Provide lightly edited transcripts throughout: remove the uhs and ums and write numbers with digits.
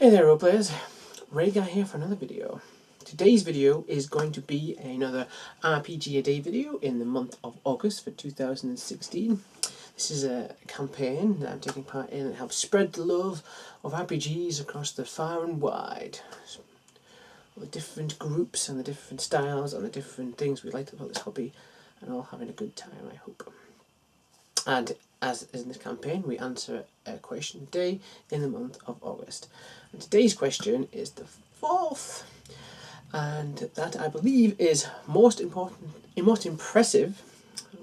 Hey there, role players. Rhaegar here for another video. Today's video is going to be another RPG a day video in the month of August for 2016. This is a campaign that I'm taking part in that helps spread the love of RPGs across the far and wide. All the different groups and the different styles and the different things we like about this hobby, and all having a good time, I hope. And as in this campaign, we answer a question a day in the month of August. And today's question is the fourth, and that I believe is most impressive,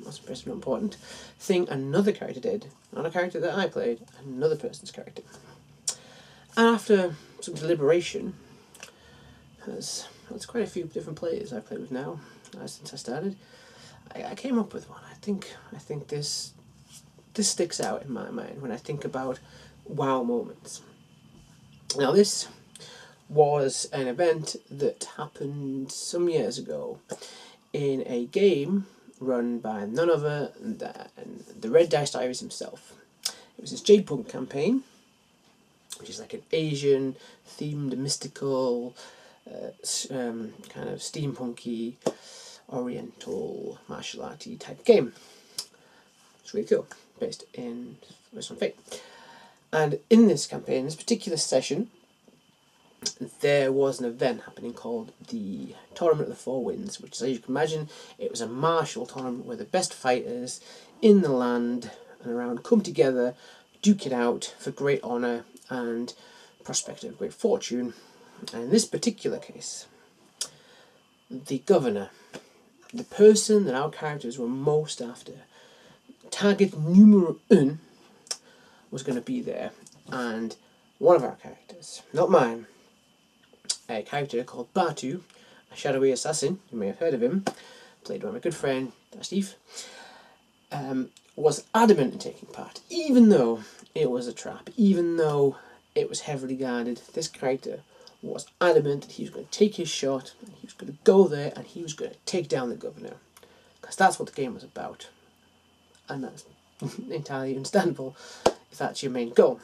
not important, thing another character did. Not a character that I played, another person's character. And after some deliberation, that's quite a few different players I've played with now since I started, I came up with one. I think this sticks out in my mind when I think about wow moments. Now, this was an event that happened some years ago in a game run by none other than the Red Dice Diaries himself. It was this J-Punk campaign, which is like an Asian themed mystical kind of steampunky oriental martial arty type game. It's really cool, based on Fate. And in this campaign, this particular session, there was an event happening called the Tournament of the Four Winds, which, as you can imagine, it was a martial tournament where the best fighters in the land and around come together, duke it out for great honour and prospect of great fortune. And in this particular case, the governor, the person that our characters were most after, target numero un, was going to be there, and one of our characters, not mine, a character called Batu, a shadowy assassin, you may have heard of him, played by my good friend Steve, was adamant in taking part, even though it was a trap, even though it was heavily guarded. This character was adamant that he was going to take his shot, and he was going to go there, and he was going to take down the governor, because that's what the game was about, and that's entirely understandable if that's your main goal.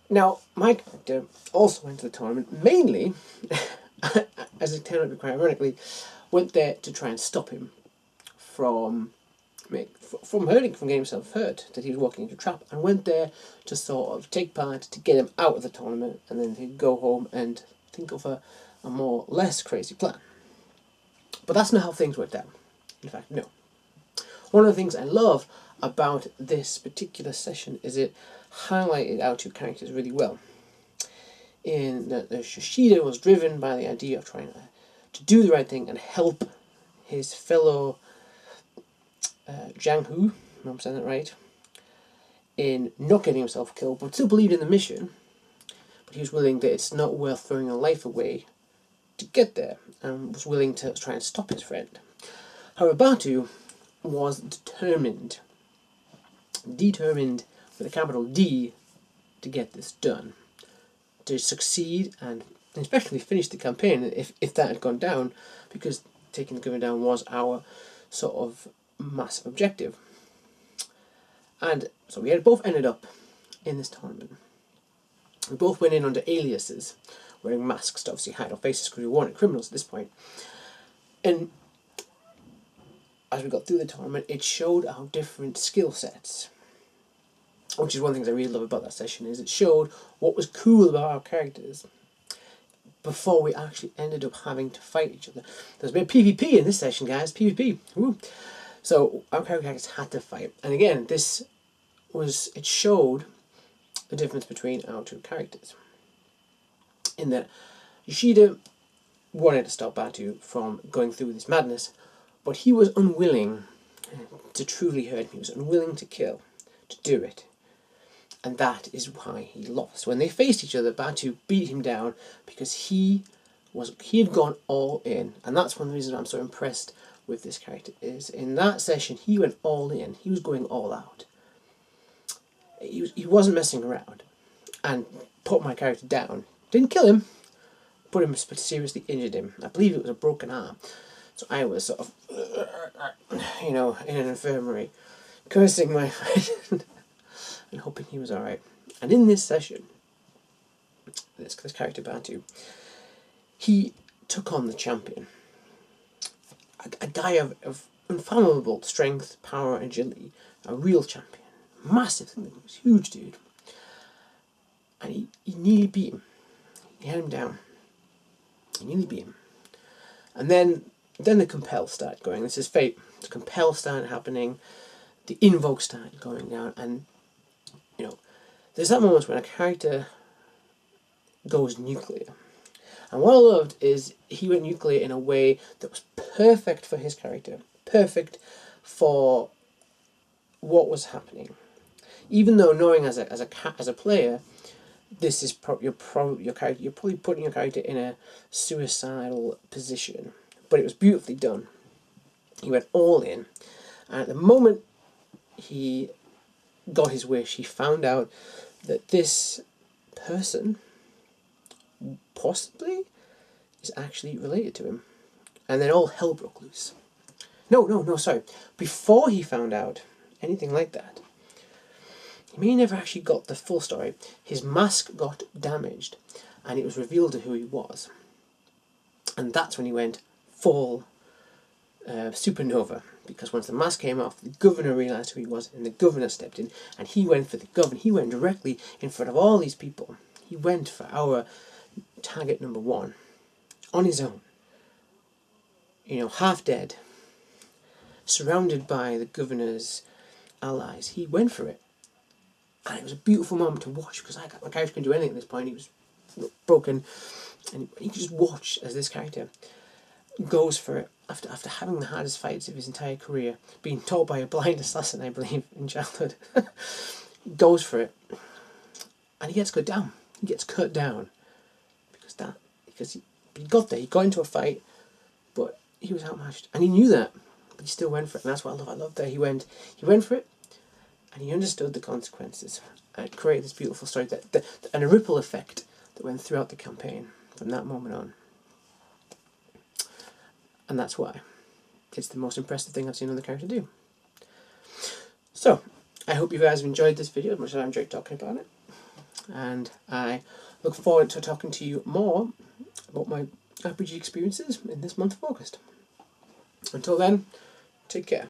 Now, my character also went to the tournament, mainly, as it turned out to be quite ironically, went there to try and stop him from getting himself hurt, that he was walking into a trap, and went there to sort of take part, to get him out of the tournament, and then he'd go home and think of a more less crazy plan. But that's not how things worked out. In fact, no. One of the things I love about this particular session is it highlighted our two characters really well. In that the Yoshida was driven by the idea of trying to do the right thing and help his fellow Jiang Hu, if I'm saying that right, in not getting himself killed, but still believed in the mission. But he was willing that it's not worth throwing a life away to get there, and was willing to try and stop his friend. However, Batu was determined with a capital D, to get this done, to succeed and especially finish the campaign if that had gone down, because taking the government down was our sort of massive objective. And so we had both ended up in this tournament. We both went in under aliases, wearing masks to obviously hide our faces because we weren't criminals at this point. And as we got through the tournament, it showed our different skill sets, which is one of the things I really love about that session, is it showed what was cool about our characters before we actually ended up having to fight each other. There's a bit of PvP in this session, guys, PvP. Woo. So our characters had to fight, and again, it showed the difference between our two characters, in that Yoshida wanted to stop Batu from going through this madness, but he was unwilling to truly hurt him. He was unwilling to kill, to do it. And that is why he lost. When they faced each other, Batu beat him down because he had gone all in. And that's one of the reasons I'm so impressed with this character, is in that session he went all in. He was going all out. He wasn't messing around, and put my character down. Didn't kill him, but seriously injured him. I believe it was a broken arm. So I was sort of, in an infirmary, cursing my friend and hoping he was alright. And in this session, this character Bantu, he took on the champion, a guy of unfathomable strength, power, and agility, a real champion, massive, huge dude, and he nearly beat him. He had him down. He nearly beat him, and then the compel started going. This is fate. The compel started happening. The invoke started going down, and you know, there's that moment when a character goes nuclear. And what I loved is he went nuclear in a way that was perfect for his character, perfect for what was happening. Even though knowing as a player, this is you're probably putting your character in a suicidal position, but it was beautifully done. He went all in, and at the moment he got his wish, he found out that this person possibly is actually related to him, and then all hell broke loose. No, sorry. Before he found out anything like that, he may never actually got the full story. His mask got damaged, and it was revealed to who he was, and that's when he went full supernova. Because once the mask came off, the governor realised who he was, and the governor stepped in, and he went for the governor. He went directly in front of all these people. He went for our target number one, on his own. Half dead, surrounded by the governor's allies. He went for it, and it was a beautiful moment to watch, because my character couldn't do anything at this point. He was broken, and you could just watch as this character goes for it after having the hardest fights of his entire career, being taught by a blind assassin, I believe, in childhood. Goes for it, and he gets cut down. He gets cut down because he got there. He got into a fight, but he was outmatched, and he knew that, but he still went for it. And that's what I love. I love that he went for it, and he understood the consequences, and it created this beautiful story and a ripple effect that went throughout the campaign from that moment on. And that's why it's the most impressive thing I've seen another character do. So, I hope you guys have enjoyed this video as much as I enjoyed talking about it. And I look forward to talking to you more about my RPG experiences in this month of August. Until then, take care.